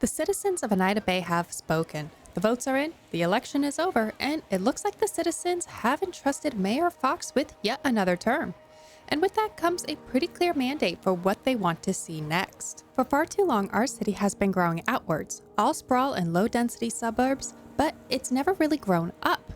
The citizens of Eneida Bay have spoken. The votes are in, the election is over, and it looks like the citizens have entrusted Mayor Fox with yet another term. And with that comes a pretty clear mandate for what they want to see next. For far too long, our city has been growing outwards, all sprawl in low-density suburbs, but it's never really grown up.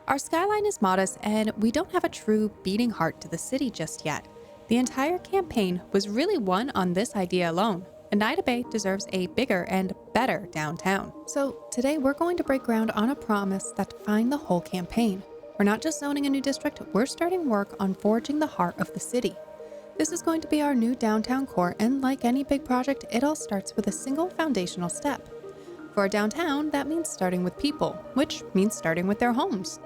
Our skyline is modest, and we don't have a true beating heart to the city just yet. The entire campaign was really won on this idea alone. Eneida Bay deserves a bigger and better downtown. So today we're going to break ground on a promise that defined the whole campaign. We're not just zoning a new district, we're starting work on forging the heart of the city. This is going to be our new downtown core, and like any big project, it all starts with a single foundational step. For a downtown, that means starting with people, which means starting with their homes.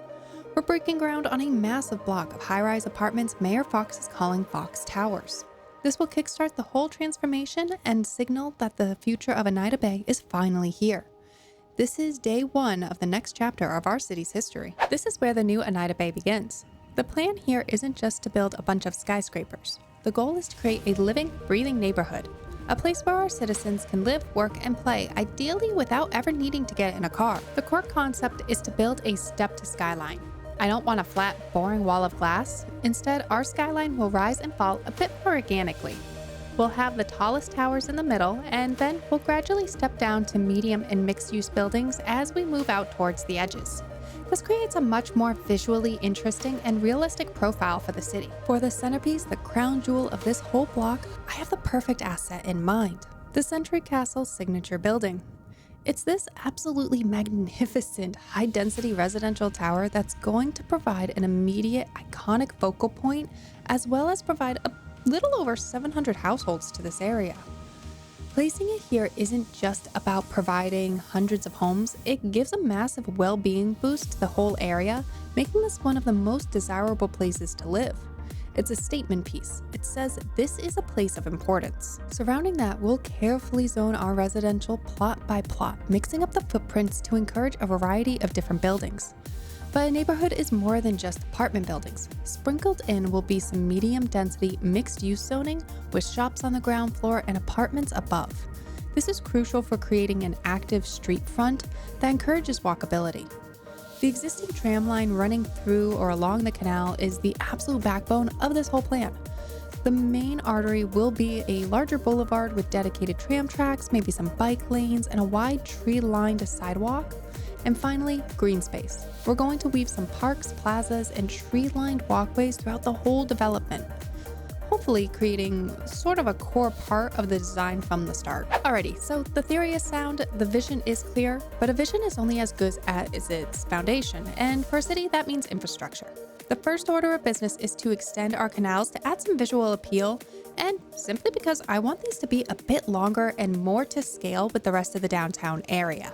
We're breaking ground on a massive block of high-rise apartments Mayor Fox is calling Fox Towers. This will kickstart the whole transformation and signal that the future of Eneida Bay is finally here. This is day one of the next chapter of our city's history. This is where the new Eneida Bay begins. The plan here isn't just to build a bunch of skyscrapers. The goal is to create a living, breathing neighborhood, a place where our citizens can live, work, and play, ideally without ever needing to get in a car. The core concept is to build a stepped skyline. I don't want a flat, boring wall of glass. Instead, our skyline will rise and fall a bit more organically. We'll have the tallest towers in the middle, and then we'll gradually step down to medium and mixed-use buildings as we move out towards the edges. This creates a much more visually interesting and realistic profile for the city. For the centerpiece, the crown jewel of this whole block, I have the perfect asset in mind: the Century Castle signature building. It's this absolutely magnificent high-density residential tower that's going to provide an immediate, iconic focal point, as well as provide a little over 700 households to this area. Placing it here isn't just about providing hundreds of homes, it gives a massive well-being boost to the whole area, making this one of the most desirable places to live. It's a statement piece. It says this is a place of importance. Surrounding that, we'll carefully zone our residential plot by plot, mixing up the footprints to encourage a variety of different buildings. But a neighborhood is more than just apartment buildings. Sprinkled in will be some medium-density mixed-use zoning with shops on the ground floor and apartments above. This is crucial for creating an active street front that encourages walkability. The existing tram line running through or along the canal is the absolute backbone of this whole plan. The main artery will be a larger boulevard with dedicated tram tracks, maybe some bike lanes, and a wide tree-lined sidewalk. And finally, green space. We're going to weave some parks, plazas, and tree-lined walkways throughout the whole development, hopefully creating sort of a core part of the design from the start. Alrighty, so the theory is sound, the vision is clear, but a vision is only as good as its foundation, and for a city, that means infrastructure. The first order of business is to extend our canals to add some visual appeal, and simply because I want these to be a bit longer and more to scale with the rest of the downtown area.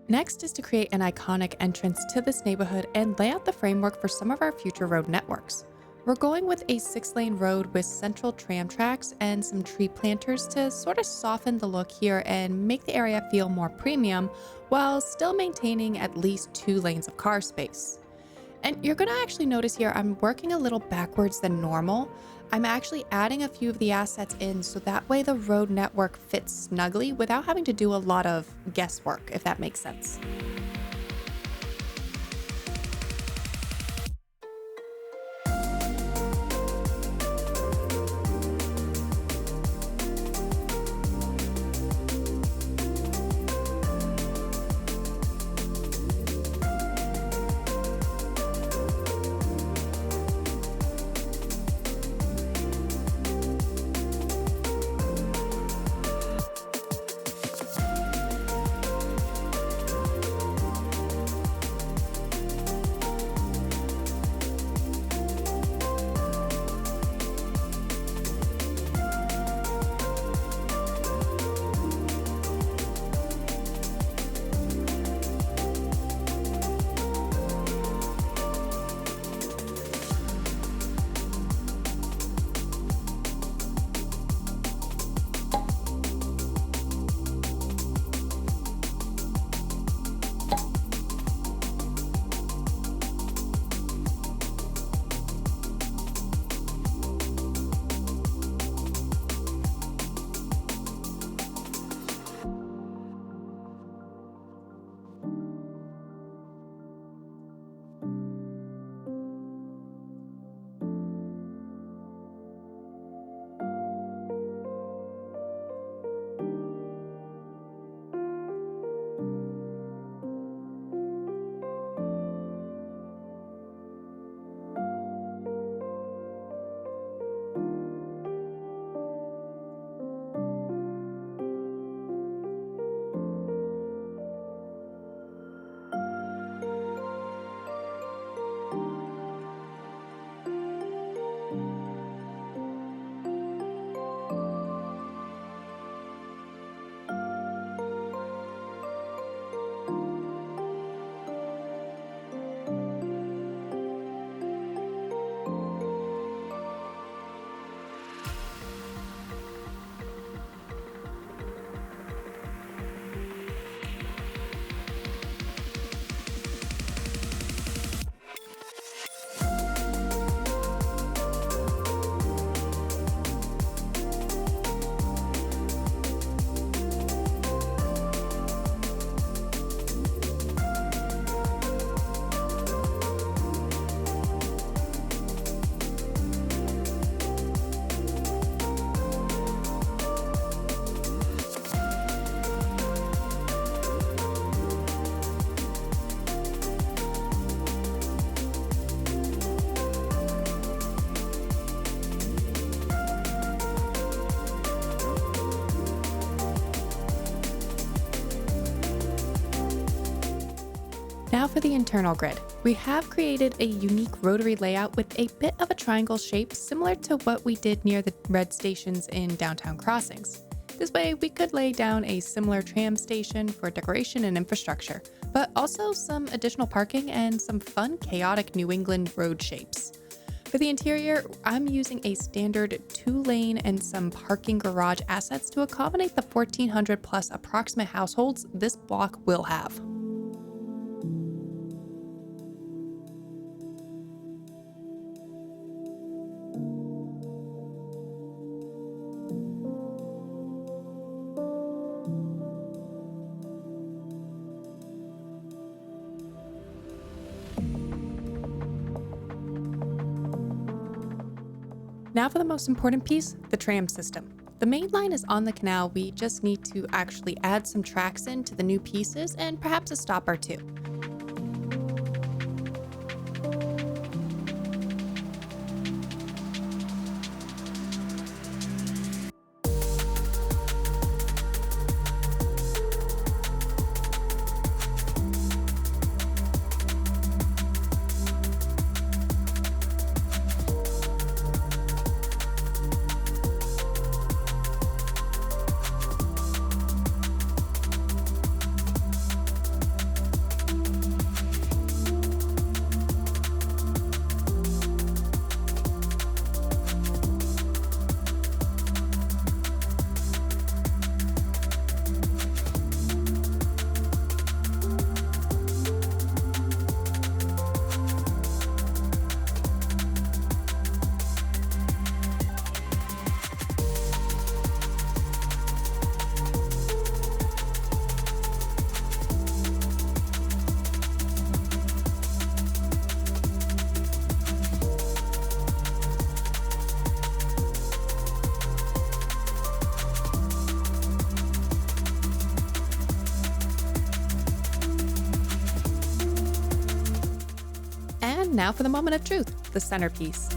Next is to create an iconic entrance to this neighborhood and lay out the framework for some of our future road networks. We're going with a 6-lane road with central tram tracks and some tree planters to sort of soften the look here and make the area feel more premium while still maintaining at least 2 lanes of car space. And you're gonna actually notice here I'm working a little backwards than normal. I'm actually adding a few of the assets in so that way the road network fits snugly without having to do a lot of guesswork, if that makes sense. Now for the internal grid. We have created a unique rotary layout with a bit of a triangle shape similar to what we did near the red stations in downtown crossings. This way we could lay down a similar tram station for decoration and infrastructure, but also some additional parking and some fun chaotic New England road shapes. For the interior, I'm using a standard 2-lane and some parking garage assets to accommodate the 1,400 plus approximate households this block will have. Now for the most important piece, the tram system. The main line is on the canal, we just need to actually add some tracks in to the new pieces and perhaps a stop or two. And now for the moment of truth, the centerpiece.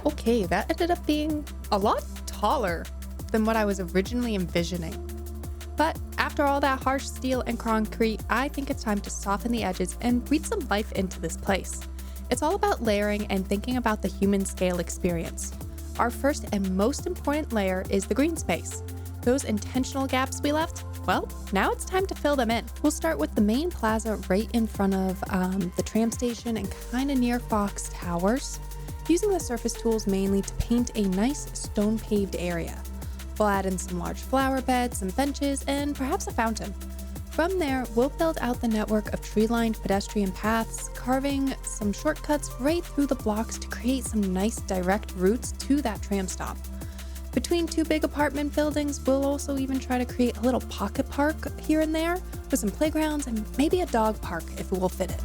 Okay, that ended up being a lot taller than what I was originally envisioning. But after all that harsh steel and concrete, I think it's time to soften the edges and breathe some life into this place. It's all about layering and thinking about the human scale experience. Our first and most important layer is the green space. Those intentional gaps we left, well, now it's time to fill them in. We'll start with the main plaza right in front of the tram station and kind of near Fox Towers, using the surface tools mainly to paint a nice stone-paved area. We'll add in some large flower beds, some benches, and perhaps a fountain. From there, we'll build out the network of tree-lined pedestrian paths, carving some shortcuts right through the blocks to create some nice direct routes to that tram stop. Between two big apartment buildings, we'll also even try to create a little pocket park here and there with some playgrounds and maybe a dog park if it will fit it.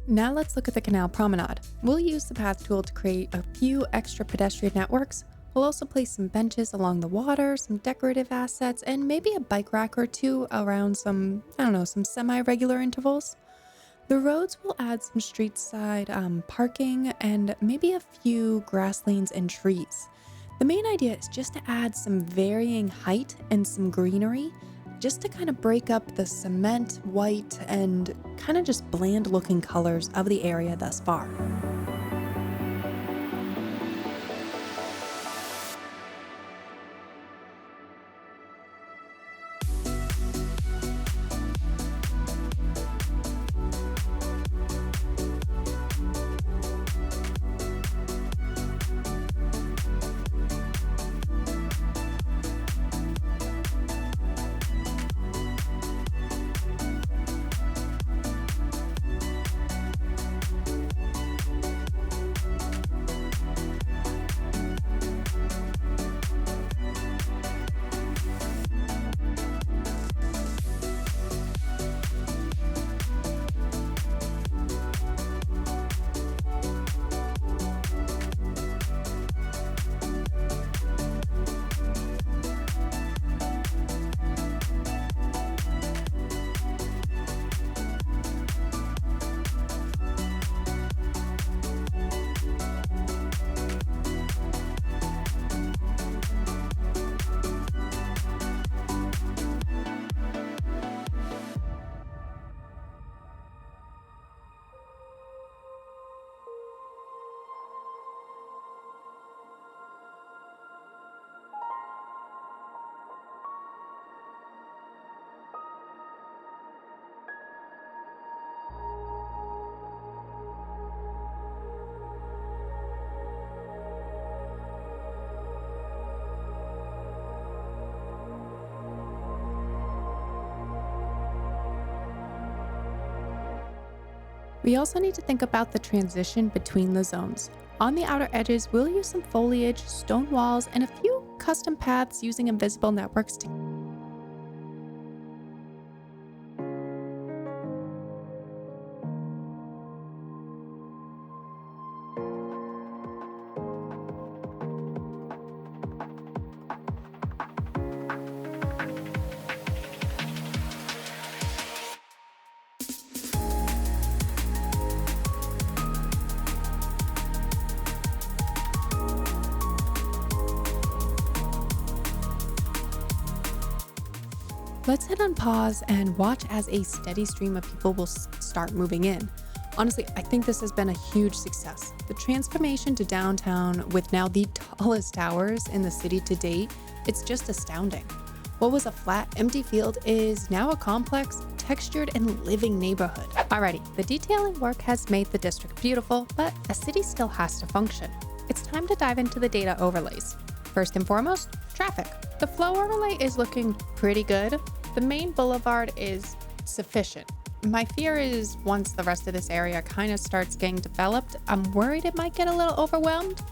Now let's look at the canal promenade. We'll use the path tool to create a few extra pedestrian networks. We'll also place some benches along the water, some decorative assets, and maybe a bike rack or two around some semi-regular intervals. The roads will add some street side parking and maybe a few grass lanes and trees. The main idea is just to add some varying height and some greenery, just to kind of break up the cement, white, and kind of just bland looking colors of the area thus far. We also need to think about the transition between the zones. On the outer edges, we'll use some foliage, stone walls, and a few custom paths using invisible networks to Let's hit on pause and watch as a steady stream of people will start moving in. Honestly, I think this has been a huge success. The transformation to downtown with now the tallest towers in the city to date, it's just astounding. What was a flat, empty field is now a complex, textured, and living neighborhood. Alrighty, the detailing work has made the district beautiful, but a city still has to function. It's time to dive into the data overlays. First and foremost, traffic. The flow overlay is looking pretty good. The main boulevard is sufficient. My fear is once the rest of this area kind of starts getting developed, I'm worried it might get a little overwhelmed.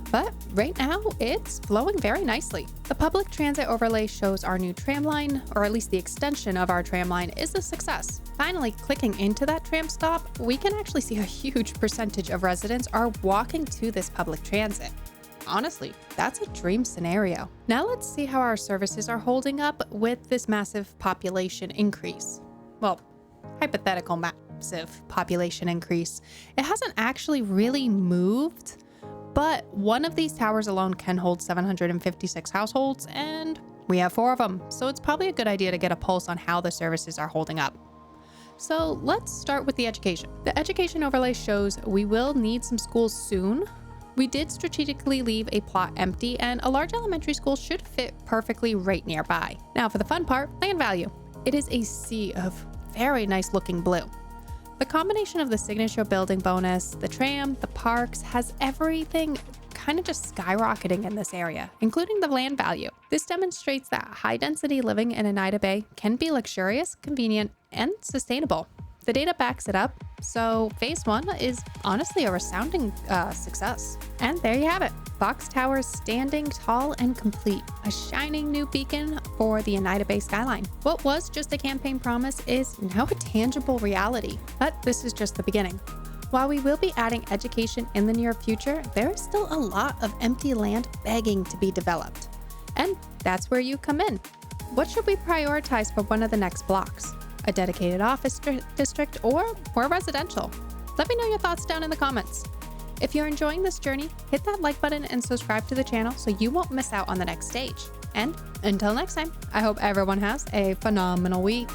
But right now, it's flowing very nicely. The public transit overlay shows our new tram line, or at least the extension of our tram line, is a success. Finally, clicking into that tram stop, we can actually see a huge percentage of residents are walking to this public transit. Honestly, that's a dream scenario. Now let's see how our services are holding up with this massive population increase. Well, hypothetical massive population increase. It hasn't actually really moved, but one of these towers alone can hold 756 households, and we have 4 of them, so it's probably a good idea to get a pulse on how the services are holding up. So let's start with the education. The education overlay shows we will need some schools soon. We did strategically leave a plot empty, and a large elementary school should fit perfectly right nearby. Now for the fun part, land value. It is a sea of very nice looking blue. The combination of the signature building bonus, the tram, the parks, has everything kind of just skyrocketing in this area, including the land value. This demonstrates that high density living in Eneida Bay can be luxurious, convenient, and sustainable. The data backs it up, so phase 1 is honestly a resounding success. And there you have it, Fox Towers standing tall and complete, a shining new beacon for the Eneida Bay skyline. What was just a campaign promise is now a tangible reality, but this is just the beginning. While we will be adding education in the near future, there is still a lot of empty land begging to be developed. And that's where you come in. What should we prioritize for one of the next blocks? A dedicated office district or more residential? Let me know your thoughts down in the comments. If you're enjoying this journey, hit that like button and subscribe to the channel so you won't miss out on the next stage. And until next time, I hope everyone has a phenomenal week.